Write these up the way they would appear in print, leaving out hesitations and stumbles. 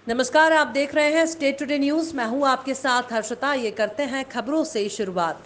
नमस्कार, आप देख रहे हैं स्टेट टुडे न्यूज। मैं हूं आपके साथ हर्षिता। ये करते हैं खबरों से शुरुआत।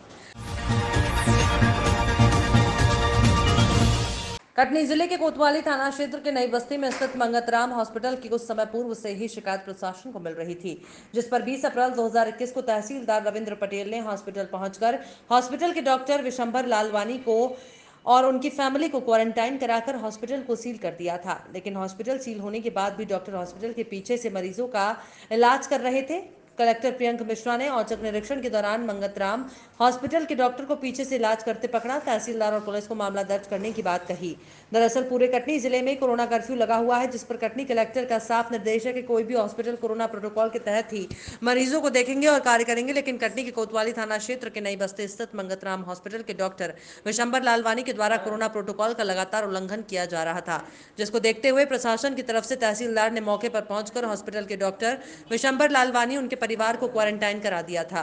कटनी जिले के कोतवाली थाना क्षेत्र के नई बस्ती में स्थित मंगतराम हॉस्पिटल की कुछ समय पूर्व से ही शिकायत प्रशासन को मिल रही थी, जिस पर 20 अप्रैल 2021 को तहसीलदार रविंद्र पटेल ने हॉस्पिटल पहुंचकर हॉस्पिटल के डॉक्टर विशंबर लालवानी को और उनकी फैमिली को क्वारंटाइन कराकर हॉस्पिटल को सील कर दिया था। लेकिन हॉस्पिटल सील होने के बाद भी डॉक्टर हॉस्पिटल के पीछे से मरीजों का इलाज कर रहे थे। कलेक्टर प्रियंक मिश्रा ने औचक निरीक्षण के दौरान मंगतराम हॉस्पिटल के डॉक्टर को पीछे से इलाज करते पकड़ा। तहसीलदार और पुलिस को मामला दर्ज करने की बात कही। दरअसल पूरे कटनी जिले में कोरोना कर्फ्यू लगा हुआ है, जिस पर कटनी कलेक्टर का साफ निर्देश है कि कोई भी हॉस्पिटल कोरोना प्रोटोकॉल के तहत ही मरीजों को देखेंगे और कार्य करेंगे। लेकिन कटनी के कोतवाली थाना क्षेत्र के नई बस्ती स्थित मंगतराम हॉस्पिटल के डॉक्टर विशंबर लालवानी के द्वारा कोरोना प्रोटोकॉल का लगातार उल्लंघन किया जा रहा था, जिसको देखते हुए प्रशासन की तरफ से तहसीलदार ने मौके पर पहुंचकर हॉस्पिटल के डॉक्टर विशंबर लालवानी उनके परिवार को क्वारंटाइन करा दिया था।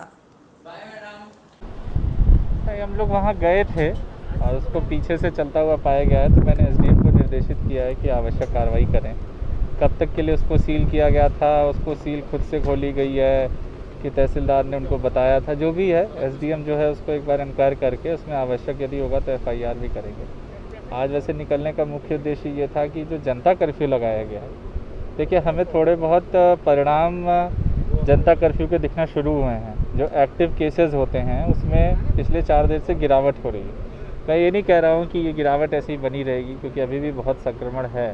हम लोग वहाँ गए थे और उसको पीछे से चलता हुआ पाया गया है, तो मैंने एसडीएम को निर्देशित किया है कि आवश्यक कार्रवाई करें। कब तक के लिए उसको सील किया गया था, उसको सील खुद से खोली गई है कि तहसीलदार ने उनको बताया था, जो भी है एसडीएम जो है उसको एक बार इंक्वायर करके उसमें आवश्यक यदि होगा तो एफआईआर भी करेंगे। आज वैसे निकलने का मुख्य उद्देश्य ये था कि जो जनता कर्फ्यू लगाया गया है, देखिए हमें थोड़े बहुत परिणाम जनता कर्फ्यू के दिखना शुरू हुए हैं। जो एक्टिव केसेस होते हैं उसमें पिछले 4 दिन से गिरावट हो रही है। मैं ये नहीं कह रहा हूँ कि ये गिरावट ऐसी ही बनी रहेगी, क्योंकि अभी भी बहुत संक्रमण है,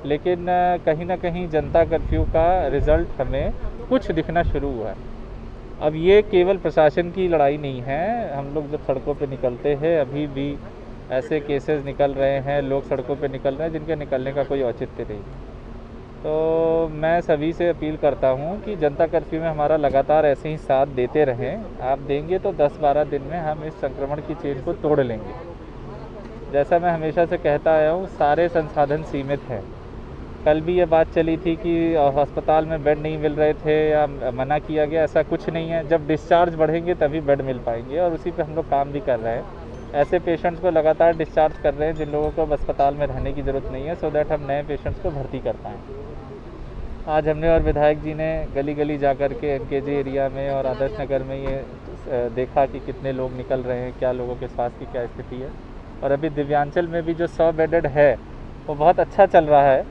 लेकिन कहीं ना कहीं जनता कर्फ्यू का रिज़ल्ट हमें कुछ दिखना शुरू हुआ है। अब ये केवल प्रशासन की लड़ाई नहीं है। हम लोग जब सड़कों पे निकलते हैं, अभी भी ऐसे केसेस निकल रहे हैं, लोग सड़कों पे निकल रहे हैं जिनके निकलने का कोई औचित्य नहीं। तो मैं सभी से अपील करता हूँ कि जनता कर्फ्यू में हमारा लगातार ऐसे ही साथ देते रहें। आप देंगे तो 10-12 दिन में हम इस संक्रमण की चेन को तोड़ लेंगे। जैसा मैं हमेशा से कहता आया हूँ, सारे संसाधन सीमित हैं। कल भी ये बात चली थी कि अस्पताल में बेड नहीं मिल रहे थे या मना किया गया, ऐसा कुछ नहीं है। जब डिस्चार्ज बढ़ेंगे तभी बेड मिल पाएंगे, और उसी पे हम लोग काम भी कर रहे हैं। ऐसे पेशेंट्स को लगातार डिस्चार्ज कर रहे हैं जिन लोगों को अब अस्पताल में रहने की ज़रूरत नहीं है, सो दैट हम नए पेशेंट्स को भर्ती कर पाएँ। आज हमने और विधायक जी ने गली गली जा कर के एनकेजी एरिया में और आदर्श नगर में ये देखा कि कितने लोग निकल रहे हैं, क्या लोगों के स्वास्थ्य की क्या स्थिति है। और अभी दिव्यांचल में भी जो 100 बेडेड है वो बहुत अच्छा चल रहा है।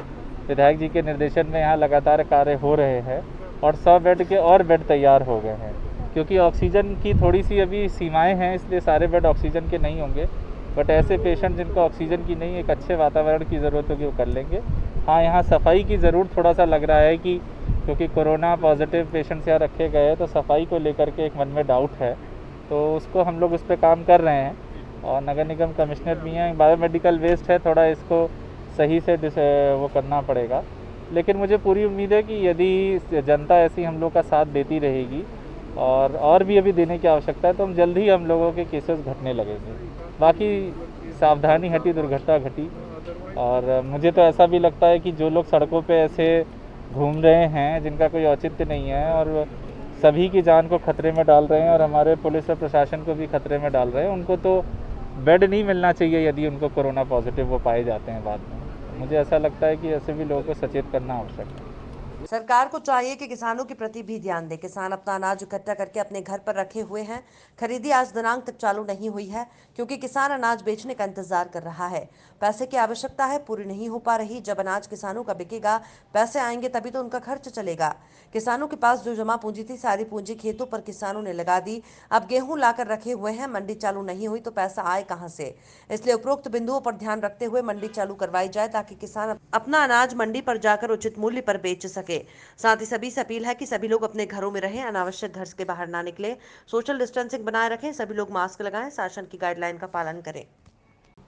विधायक जी के निर्देशन में यहाँ लगातार कार्य हो रहे हैं और 100 बेड के और बेड तैयार हो गए हैं, क्योंकि ऑक्सीजन की थोड़ी सी अभी सीमाएँ हैं, इसलिए सारे बेड ऑक्सीजन के नहीं होंगे। बट ऐसे पेशेंट जिनको ऑक्सीजन की नहीं, एक अच्छे वातावरण की ज़रूरत होगी, वो कर लेंगे। हाँ, यहाँ सफाई की ज़रूर थोड़ा सा लग रहा है कि क्योंकि कोरोना पॉजिटिव पेशेंट्स यहाँ रखे गए हैं, तो सफाई को लेकर के एक मन में डाउट है, तो उसको हम लोग उस पर काम कर रहे हैं। और नगर निगम कमिश्नर भी हैं। बायोमेडिकल वेस्ट है, थोड़ा इसको सही से वो करना पड़ेगा। लेकिन मुझे पूरी उम्मीद है कि यदि जनता ऐसी हम लोग का साथ देती रहेगी और भी अभी देने की आवश्यकता है, तो हम जल्द ही हम लोगों के केसेस घटने लगेंगे। बाकी सावधानी हटी दुर्घटना घटी। और मुझे तो ऐसा भी लगता है कि जो लोग सड़कों पे ऐसे घूम रहे हैं जिनका कोई औचित्य नहीं है और सभी की जान को खतरे में डाल रहे हैं और हमारे पुलिस और प्रशासन को भी खतरे में डाल रहे हैं, उनको तो बेड नहीं मिलना चाहिए यदि उनको कोरोना पॉजिटिव वो पाए जाते हैं बाद में। मुझे ऐसा लगता है कि ऐसे भी लोगों को सचेत करना आवश्यक है। सरकार को चाहिए कि किसानों के प्रति भी ध्यान दे। किसान अपना अनाज इकट्ठा करके अपने घर पर रखे हुए हैं। खरीदी आज दिनांक तक चालू नहीं हुई है, क्योंकि किसान अनाज बेचने का इंतजार कर रहा है। पैसे की आवश्यकता है, पूरी नहीं हो पा रही। जब अनाज किसानों का बिकेगा, पैसे आएंगे, तभी तो उनका खर्च चलेगा। किसानों के पास जो जमा पूंजी थी, सारी पूंजी खेतों पर किसानों ने लगा दी। अब गेहूं लाकर रखे हुए हैं, मंडी चालू नहीं हुई तो पैसा आए कहां से? इसलिए उपरोक्त बिंदुओं पर ध्यान रखते हुए मंडी चालू करवाई जाए, ताकि किसान अपना अनाज मंडी पर जाकर उचित मूल्य पर बेच सके। साथ ही सभी से अपील है कि सभी लोग अपने घरों में रहें, अनावश्यक घर के बाहर ना निकले, सोशल डिस्टेंसिंग बनाए रखें, सभी लोग मास्क लगाएं, शासन की गाइडलाइन का पालन करें।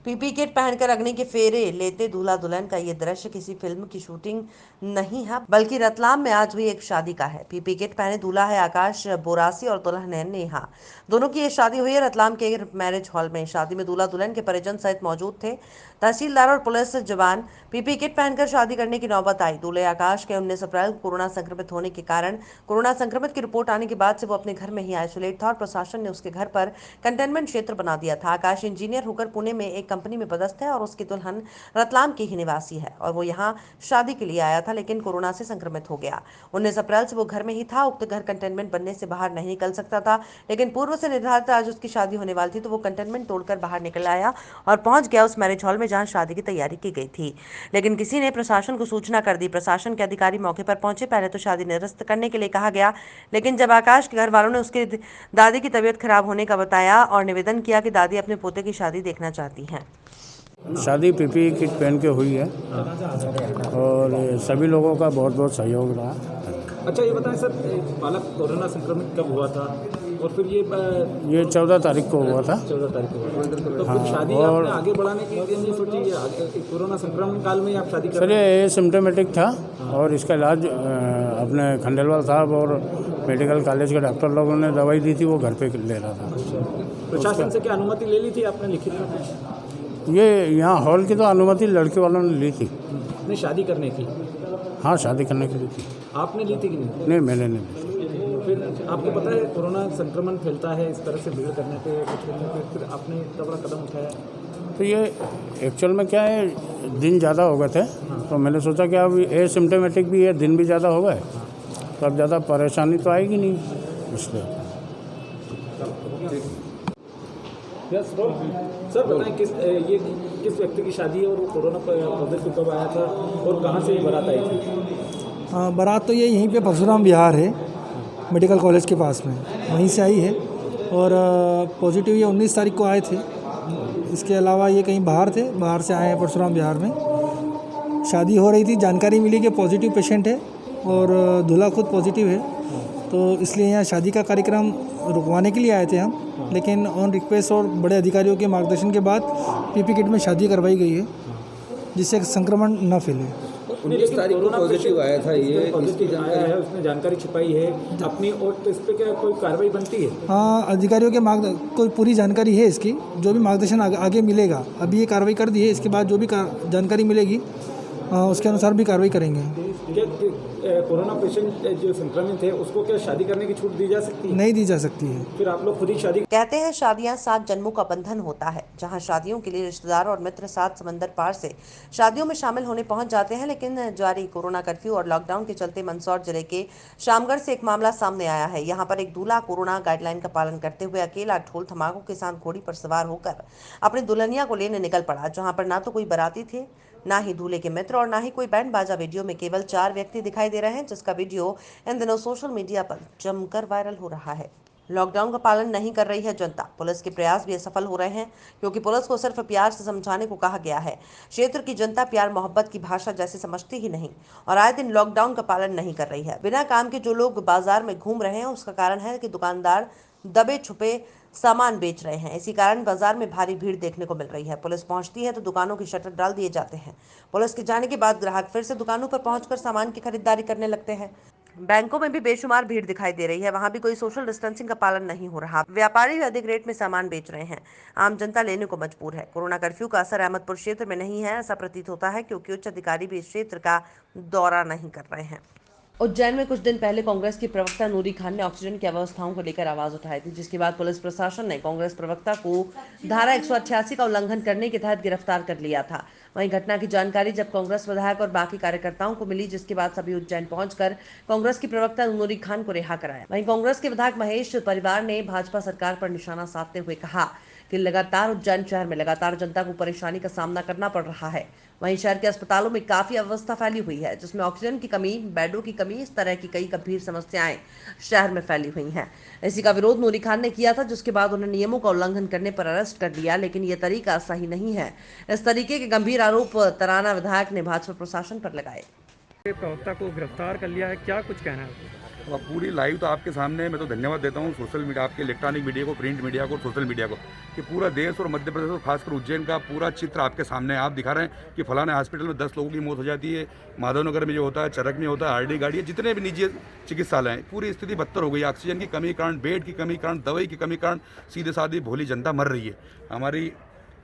पीपी किट पहनकर अग्नि के फेरे लेते दूल्हा दुल्हन का ये दृश्य किसी फिल्म की शूटिंग नहीं है, बल्कि रतलाम में आज हुई एक शादी का है। पीपी किट पहने दूल्हा है आकाश बोरासी और दुल्हन है नेहा। दोनों की ये शादी हुई है रतलाम के मैरिज हॉल में। शादी में दूल्हा दुल्हन के परिजन सहित मौजूद थे। तहसीलदार और पुलिस जवान पीपी किट पहनकर शादी करने की नौबत आई। दूल्हे आकाश के 19 अप्रैल को कोरोना संक्रमित होने के कारण कोरोना संक्रमित की रिपोर्ट आने के बाद से वो अपने घर में ही आइसोलेट था और प्रशासन ने उसके घर पर कंटेनमेंट क्षेत्र बना दिया था। आकाश इंजीनियर होकर पुणे में एक कंपनी में पदस्थ है और उसकी दुल्हन रतलाम की ही निवासी है और वो यहाँ शादी के लिए आया था, लेकिन कोरोना से संक्रमित हो गया। 19 अप्रैल से वो घर में ही था। उक्त घर कंटेनमेंट बनने से बाहर नहीं निकल सकता था, लेकिन पूर्व से निर्धारित आज उसकी शादी होने वाली थी, तो वो कंटेनमेंट तोड़कर बाहर निकल आया और पहुंच गया उस मैरिज हॉल में जहां शादी की तैयारी की गई थी। लेकिन किसी ने प्रशासन को सूचना कर दी। प्रशासन के अधिकारी मौके पर पहुंचे। पहले तो शादी निरस्त करने के लिए कहा गया, लेकिन जब आकाश के घर वालों ने उसके दादी की तबीयत खराब होने का बताया और निवेदन किया कि दादी अपने पोते की शादी देखना चाहती हैं। शादी पीपी किट पहन के हुई है और सभी लोगों का बहुत बहुत सहयोग रहा। अच्छा, ये बताएं सर, बालक कोरोना संक्रमित कब हुआ था और फिर ये 14 तारीख को हुआ था। 14 तारीख को हुआ था। तो हाँ, फिर शादी और आपने आगे बढ़ाने की नहीं सोची? कोरोना संक्रमण काल में आप शादी कर सर ये सिम्टोमेटिक था और इसका इलाज अपने खंडेलवाल साहब और मेडिकल कॉलेज के डॉक्टर लोगों ने दवाई दी थी, वो घर पे ले रहा था। प्रशासन से क्या अनुमति ले ली थी आपने लिखित में? ये यहाँ हॉल की तो अनुमति लड़के वालों ने ली थी। नहीं, शादी करने की? हाँ, शादी करने की ली थी। आपने ली थी कि नहीं? नहीं, मैंने नहीं ली थी। फिर आपको पता है कोरोना संक्रमण फैलता है इस तरह से भीड़ करने पे कुछ, फिर आपने इतना बड़ा कदम उठाया? तो ये एक्चुअल में क्या है, दिन ज़्यादा हो गए थे तो मैंने सोचा कि अब एसिम्टोमेटिक भी है, दिन भी ज़्यादा हो गए तो अब ज़्यादा परेशानी तो आएगी नहीं, इसलिए। सर बताएं किस व्यक्ति की शादी है और वो कोरोना पॉजिटिव कब आया था और कहाँ से ये बारात आई थी? बारात तो ये यहीं पे परशुराम विहार है, मेडिकल कॉलेज के पास में, वहीं से आई है और पॉजिटिव ये 19 तारीख को आए थे। इसके अलावा ये कहीं बाहर थे, बाहर से आए हैं परशुराम विहार में। शादी हो रही थी, जानकारी मिली कि पॉजिटिव पेशेंट है और दूल्हा खुद पॉजिटिव है, तो इसलिए यहाँ शादी का कार्यक्रम रुकवाने के लिए आए थे हम। लेकिन ऑन रिक्वेस्ट और बड़े अधिकारियों के मार्गदर्शन के बाद पीपी किट में शादी करवाई गई है, जिससे संक्रमण न फैले। 19 तारीख को पॉजिटिव आया था, ये पॉजिटिव आया है, उसने जानकारी छिपाई है अपनी, और तो इस पर क्या कोई कार्रवाई बनती है? हाँ, अधिकारियों के कोई पूरी जानकारी है इसकी, जो भी मार्गदर्शन आगे मिलेगा। अभी ये कार्रवाई कर दी है, इसके बाद जो भी जानकारी मिलेगी उसके अनुसार भी कार्रवाई करेंगे। कोरोना पेशेंट जो संक्रमित है उसको क्या शादी करने की छूट दी जा सकती है? नहीं दी जा सकती है। फिर आप लोग खुद ही शादी? कहते हैं शादियां 7 जन्मों का बंधन होता है, जहां शादियों के लिए रिश्तेदार और मित्र 7 समंदर पार से शादियों में शामिल होने पहुंच जाते हैं। लेकिन जारी कोरोना कर्फ्यू और लॉकडाउन के चलते मंदसौर जिले के शामगढ़ से एक मामला सामने आया है। यहां पर एक दूल्हा कोरोना गाइडलाइन का पालन करते हुए अकेला ढोल धमाकों के साथ घोड़ी पर सवार होकर अपनी दुल्हनिया को लेने निकल पड़ा, जहां पर ना तो कोई बाराती थे, ना ही दूल्हे के मित्र और ना ही कोई बैंड बाजा। वीडियो में केवल 4 व्यक्ति दिखाई दे रहे हैं, जिसका वीडियो इन दिनों सोशल मीडिया पर जमकर वायरल हो रहा है। लॉकडाउन का पालन नहीं कर रही है जनता। पुलिस के प्रयास भी असफल हो रहे हैं, क्योंकि पुलिस को सिर्फ प्यार से समझाने को कहा गया है। क्षेत्र की जनता प्यार मोहब्बत की भाषा जैसे समझती ही नहीं और आए दिन लॉकडाउन का पालन नहीं कर रही है। बिना काम के जो लोग बाजार में घूम रहे हैं, उसका कारण है कि दुकानदार दबे छुपे सामान बेच रहे हैं। इसी कारण बाजार में भारी भीड़ देखने को मिल रही है। पुलिस पहुंचती है तो दुकानों की शटर डाल दिए जाते हैं। पुलिस के जाने के बाद ग्राहक फिर से दुकानों पर पहुंचकर सामान की खरीदारी करने लगते हैं। बैंकों में भी बेशुमार भीड़ दिखाई दे रही है, वहां भी कोई सोशल डिस्टेंसिंग का पालन नहीं हो रहा। व्यापारी भी अधिक रेट में सामान बेच रहे हैं, आम जनता लेने को मजबूर है। कोरोना कर्फ्यू का असर अहमदपुर क्षेत्र में नहीं है, ऐसा प्रतीत होता है, क्योंकि उच्च अधिकारी भी इस क्षेत्र का दौरा नहीं कर रहे हैं। उज्जैन में कुछ दिन पहले कांग्रेस की प्रवक्ता नूरी खान ने ऑक्सीजन की अव्यवस्थाओं को लेकर आवाज उठाई थी, जिसके बाद पुलिस प्रशासन ने कांग्रेस प्रवक्ता को धारा 188 का उल्लंघन करने के तहत गिरफ्तार कर लिया था। वहीं घटना की जानकारी जब कांग्रेस विधायक और बाकी कार्यकर्ताओं को मिली, जिसके बाद सभी उज्जैन पहुंचकर कांग्रेस की प्रवक्ता नूरी खान को रिहा कराया। वहीं कांग्रेस के विधायक महेश परिवार ने भाजपा सरकार पर निशाना साधते हुए कहा कि लगातार उज्जैन शहर में लगातार जनता को परेशानी का सामना करना पड़ रहा है। वहीं शहर के अस्पतालों में काफी अव्यवस्था फैली हुई है, जिसमें ऑक्सीजन की कमी, बेडों की कमी, इस तरह की कई गंभीर समस्याएं शहर में फैली हुई हैं। इसी का विरोध नूरी खान ने किया था, जिसके बाद उन्हें नियमों का उल्लंघन करने पर अरेस्ट कर लिया, लेकिन यह तरीका सही नहीं है। इस तरीके के गंभीर आरोप तराना विधायक ने भाजपा प्रशासन पर लगाए। प्रवक्ता को गिरफ्तार कर लिया है, क्या कुछ कहना है? अब पूरी लाइव तो आपके सामने है। मैं तो धन्यवाद देता हूँ सोशल मीडिया, आपके इलेक्ट्रॉनिक मीडिया को, प्रिंट मीडिया को, सोशल मीडिया को, कि पूरा देश और मध्य प्रदेश और खासकर उज्जैन का पूरा चित्र आपके सामने है। आप दिखा रहे हैं कि फलाने हॉस्पिटल में 10 लोगों की मौत हो जाती है, माधवनगर में जो होता है, चरक में होता है, आरडी गाड़ी है, जितने भी निजी चिकित्सालय हैं, पूरी स्थिति बदतर हो गई। ऑक्सीजन की कमी के कारण, बेड की कमी के कारण, दवाई की कमी के कारण सीधे साधी भोली जनता मर रही है। हमारी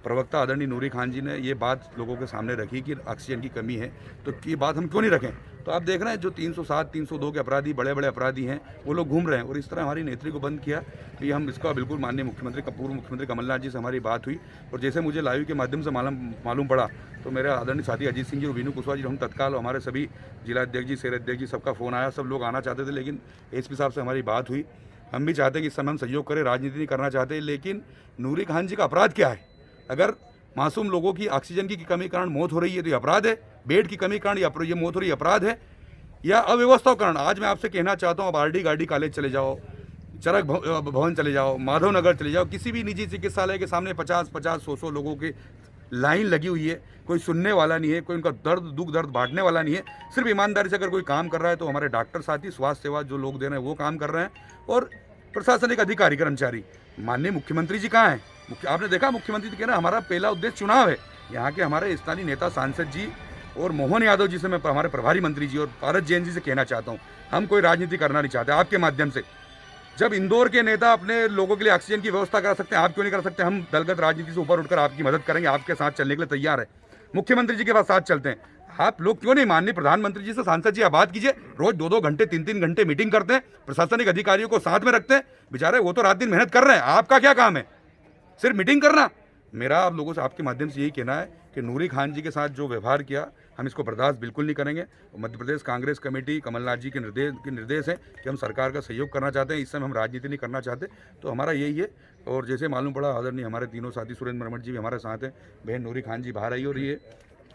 प्रवक्ता आदरणीय नूरी खान जी ने ये बात लोगों के सामने रखी कि ऑक्सीजन की कमी है, तो ये बात हम क्यों नहीं रखें। तो आप देख रहे हैं जो 307, 302 के अपराधी, बड़े बड़े अपराधी हैं, वो लोग घूम रहे हैं और इस तरह हमारी नेत्री को बंद किया। तो ये हम इसका बिल्कुल माननीय मुख्यमंत्री पूर्व मुख्यमंत्री कमलनाथ जी से हमारी बात हुई और जैसे मुझे लाइव के माध्यम से मालूम पड़ा तो मेरे आदरणीय साथी अजीत सिंह जी और वीनू कुशवाहा जी, हम तत्काल हमारे सभी जिलाध्यक्ष जी, शहराध्यक्ष जी, सबका फ़ोन आया, सब लोग आना चाहते थे, लेकिन एसपी साहब से हमारी बात हुई। हम भी चाहते हैं कि इस समय हम सहयोग करें, राजनीति नहीं करना चाहते, लेकिन नूरी खान जी का अपराध क्या है? अगर मासूम लोगों की ऑक्सीजन की कमी कारण मौत हो रही है तो ये अपराध है, बेड की कमी कारण ये मौत हो रही है अपराध है, या अव्यवस्था कारण। आज मैं आपसे कहना चाहता हूँ, आप आरडी गार्डी कॉलेज चले जाओ, चरक भवन चले जाओ, माधव नगर चले जाओ, किसी भी निजी चिकित्सालय के सामने 50-100 लोगों की लाइन लगी हुई है, कोई सुनने वाला नहीं है, कोई उनका दुख दर्द बांटने वाला नहीं है। सिर्फ ईमानदारी से अगर कोई काम कर रहा है तो हमारे डॉक्टर साथी, स्वास्थ्य सेवा जो लोग दे रहे हैं वो काम कर रहे हैं, और प्रशासनिक अधिकारी कर्मचारी। माननीय मुख्यमंत्री जी कहाँ हैं? आपने देखा मुख्यमंत्री जी कह रहे हैं हमारा पहला उद्देश्य चुनाव है। यहाँ के हमारे स्थानीय नेता सांसद जी और मोहन यादव जी से मैं, हमारे प्रभारी मंत्री जी और पारस जैन जी से कहना चाहता हूँ, हम कोई राजनीति करना नहीं चाहते। आपके माध्यम से जब इंदौर के नेता अपने लोगों के लिए ऑक्सीजन की व्यवस्था करा सकते हैं, आप क्यों नहीं कर सकते? हम दलगत राजनीति से ऊपर उठकर आपकी मदद करेंगे, आपके साथ चलने के लिए तैयार है। मुख्यमंत्री जी के पास साथ चलते हैं। आप लोग क्यों नहीं? माननीय प्रधानमंत्री जी से सांसद जी आप बात कीजिए, रोज 2-2 घंटे 3-3 घंटे मीटिंग करते हैं, प्रशासनिक अधिकारियों को साथ में रखते हैं, बेचारे वो तो रात दिन मेहनत कर रहे हैं, आपका क्या काम है? सिर्फ मीटिंग करना। मेरा आप लोगों से आपके माध्यम से यही कहना है कि नूरी खान जी के साथ जो व्यवहार किया, हम इसको बर्दाश्त बिल्कुल नहीं करेंगे। मध्य प्रदेश कांग्रेस कमेटी कमलनाथ जी के निर्देश है कि हम सरकार का सहयोग करना चाहते हैं, इस समय हम राजनीति नहीं करना चाहते, तो हमारा यही है। और जैसे मालूम पड़ा, आदरणीय हमारे तीनों साथी सुरेंद्र मरमट जी भी हमारे साथ हैं, बहन नूरी खान जी बाहर आई और ये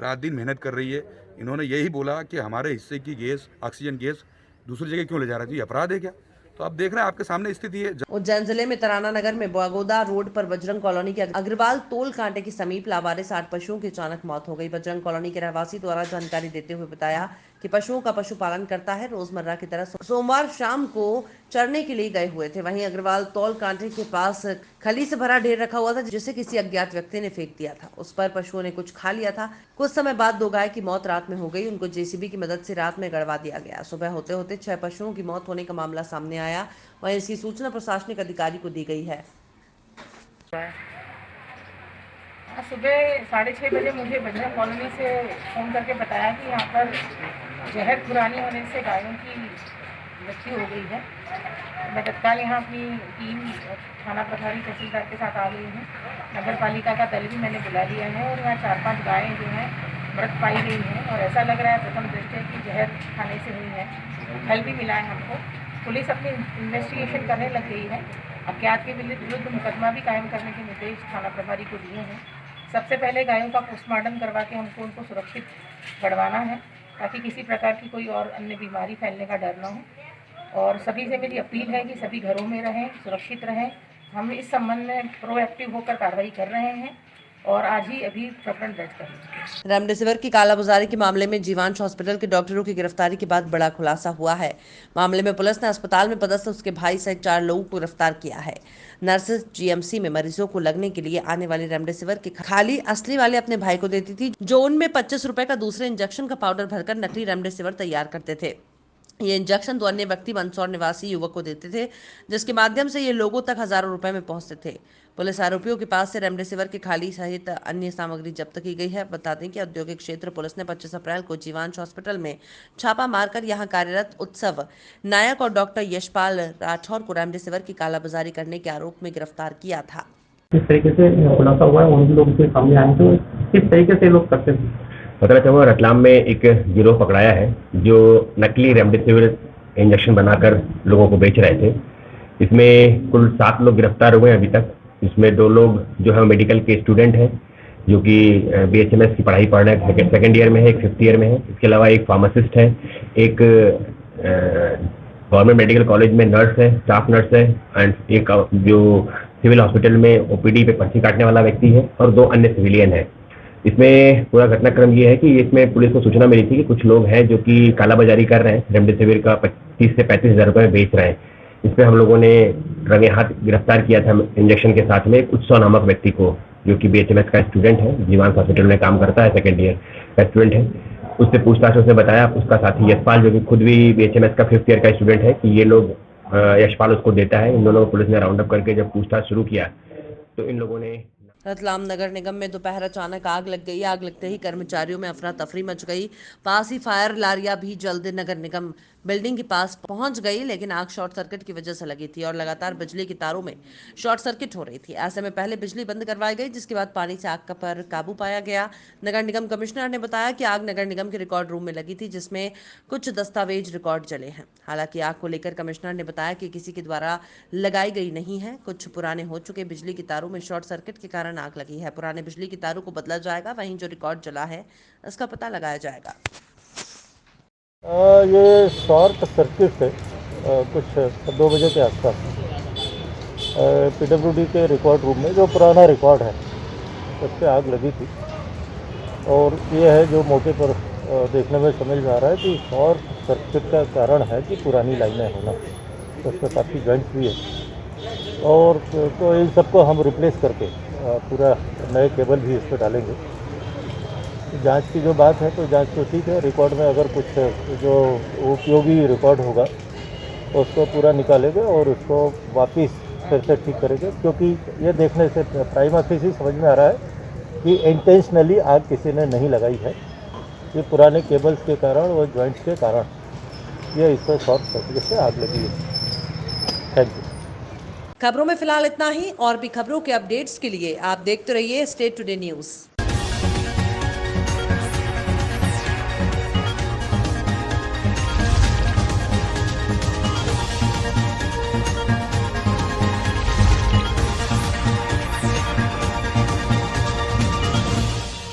रात दिन मेहनत कर रही है। इन्होंने यही बोला कि हमारे हिस्से की गैस, ऑक्सीजन गैस दूसरी जगह क्यों ले जा रहा है? ये अपराध है क्या? तो आप देख रहे हैं, आपके सामने स्थिति है। उज्जैन जिले में तराना नगर में बागोदा रोड पर बजरंग कॉलोनी के अग्रवाल टोल कांटे के समीप लावारिस 8 पशुओं की अचानक मौत हो गई। बजरंग कॉलोनी के रहवासी द्वारा जानकारी देते हुए बताया कि पशुओं का पशुपालन करता है, रोजमर्रा की तरह सोमवार शाम को चरने के लिए गए हुए थे। वहीं अग्रवाल टोल कांटे के पास खली से भरा ढेर रखा हुआ था, जिसे किसी अज्ञात व्यक्ति ने फेंक दिया था। उस पर पशुओं ने कुछ खा लिया था। कुछ समय बाद 2 गाय की मौत रात में हो गई। उनको जेसीबी की मदद से रात में गड़वा दिया गया। सुबह होते होते 6 पशुओं की मौत होने का मामला सामने आया। वहीं इसकी सूचना प्रशासनिक अधिकारी को दी गई है। सुबह 6:30 बजे मुझे बजरंग कॉलोनी से फ़ोन करके बताया कि यहाँ पर जहर पुरानी होने से गायों की मृत्यु हो गई है। मैं तत्काल यहाँ अपनी टीम थाना प्रभारी तहसीलदार के साथ आ गई हूँ। नगर पालिका का दल भी मैंने बुला लिया है और यहाँ 4-5 गायें जो हैं मृत पाई गई हैं और ऐसा लग रहा है प्रथम दृष्टया कि जहर खाने से हुई है। फल भी मिला है हमको। पुलिस अपनी इन्वेस्टिगेशन करने लग गई है। अज्ञात के विरुद्ध मुकदमा भी कायम करने के निर्देश थाना प्रभारी को दिए हैं। सबसे पहले गायों का पोस्टमार्टम करवा के हमको उनको सुरक्षित बढ़वाना है, ताकि किसी प्रकार की कोई और अन्य बीमारी फैलने का डर ना हो। और सभी से मेरी अपील है कि सभी घरों में रहें, सुरक्षित रहें। हम इस संबंध में प्रोएक्टिव होकर कार्रवाई कर रहे हैं और आज ही अभी प्रकरण दर्ज कर लिया। रेमडेसिविर की कालाबाजारी के मामले में जीवांश हॉस्पिटल के डॉक्टरों की गिरफ्तारी के बाद बड़ा खुलासा हुआ है। मामले में पुलिस ने अस्पताल में पदस्थ उसके भाई सहित 4 लोगों को गिरफ्तार किया है। नर्सेस जीएमसी में मरीजों को लगने के लिए आने वाली रेमडेसिविर की खाली असली वाले अपने भाई को देती थी, जो उनमें 25 रुपए का दूसरे इंजेक्शन का पाउडर भरकर नकली रेमडेसिविर तैयार करते थे। ये इंजेक्शन 2 अन्य व्यक्ति मंदसौर निवासी युवक को देते थे, जिसके माध्यम से ये लोगों तक हजारों रुपए में पहुंचते थे। पुलिस आरोपियों के पास से रेमडेसिविर की खाली सहित अन्य सामग्री जब्त की गई है। बता दें कि औद्योगिक क्षेत्र पुलिस ने 25 अप्रैल को जीवांश हॉस्पिटल में छापा मारकर यहां कार्यरत उत्सव नायक और डॉक्टर यशपाल राठौर को रेमडेसिविर की कालाबाजारी करने के आरोप में गिरफ्तार किया था। किस तरीके से खुलासा हुआ है, उन लोग के सामने आए तो किस तरीके से लोग करते थे? पता चला रतलाम में एक गिरोह पकड़ाया है जो नकली रेमडेसिविर इंजेक्शन बनाकर लोगों को बेच रहे थे। इसमें कुल 7 लोग गिरफ्तार हुए अभी तक। इसमें 2 लोग जो है मेडिकल के स्टूडेंट हैं, जो कि BHMS की पढ़ाई पढ़ रहे हैं, 2nd ईयर में है, एक 5th ईयर में है। इसके अलावा एक फार्मासिस्ट है, एक गवर्नमेंट मेडिकल कॉलेज में नर्स है, स्टाफ नर्स है, एंड एक जो सिविल हॉस्पिटल में OPD पे पर्ची काटने वाला व्यक्ति है, और 2 अन्य सिविलियन है। इसमें पूरा घटनाक्रम ये है कि इसमें पुलिस को सूचना मिली थी कि कुछ लोग हैं जो कि कालाबाजारी कर रहे हैं, रेमडेसिविर का 25 से 35 हज़ार रुपये में बेच रहे हैं। इस पर हम लोगों ने रंगे हाथ गिरफ्तार किया था इंजेक्शन के साथ में एक उत्सव नामक व्यक्ति को, जो कि BHMS का स्टूडेंट है, जीवांश हॉस्पिटल में काम करता है, 2nd ईयर का स्टूडेंट है। उससे पूछताछ उसने बताया, उसका साथी यशपाल जो कि खुद भी BHMS का 5th ईयर का स्टूडेंट है, कि ये लोग यशपाल उसको देता है। इन दोनों को पुलिस ने राउंड अप करके जब पूछताछ शुरू किया तो इन लोगों ने रतलाम नगर निगम में दोपहर अचानक आग लग गई। आग लगते ही कर्मचारियों में अफरा तफरी मच गई। पास ही फायर लारियां भी जल्द नगर निगम बिल्डिंग के पास पहुंच गई, लेकिन आग शॉर्ट सर्किट की वजह से लगी थी और लगातार बिजली की तारों में शॉर्ट सर्किट हो रही थी। ऐसे में पहले बिजली बंद करवाई गई, जिसके बाद पानी से आग पर काबू पाया गया। नगर निगम कमिश्नर ने बताया कि आग नगर निगम के रिकॉर्ड रूम में लगी थी, जिसमें कुछ दस्तावेज रिकॉर्ड जले हैं। हालांकि आग को लेकर कमिश्नर ने बताया कि किसी के द्वारा लगाई गई नहीं है। कुछ पुराने हो चुके बिजली की तारों में शॉर्ट सर्किट के कारण आग लगी है। पुराने बिजली की तारों को बदला जाएगा, वहीं जो रिकॉर्ड जला है इसका पता लगाया जाएगा। ये शॉर्ट सर्किट से कुछ 2 बजे के आसपास PWD के रिकॉर्ड रूम में जो पुराना रिकॉर्ड है उस पर आग लगी थी। और ये है जो मौके पर देखने में समझ में आ रहा है कि शॉर्ट सर्किट का कारण है कि पुरानी लाइनें होना, तो उसमें काफ़ी जॉइंट्स भी है। और तो इन सबको हम रिप्लेस करके पूरा नए केबल भी इस पर डालेंगे। जांच की जो बात है तो जांच तो ठीक है, रिकॉर्ड में अगर कुछ जो उपयोगी रिकॉर्ड होगा तो उसको पूरा निकालेंगे और उसको वापस फिर से ठीक करेंगे, क्योंकि ये देखने से प्राइमा फेसी समझ में आ रहा है कि इंटेंशनली आग किसी ने नहीं लगाई है। ये पुराने केबल्स के कारण और जॉइंट्स के कारण ये इस पर शॉर्ट सर्किट से आग लगी है। Thank you. खबरों में फिलहाल इतना ही। और भी खबरों के अपडेट्स के लिए आप देखते रहिए स्टेट टुडे न्यूज़।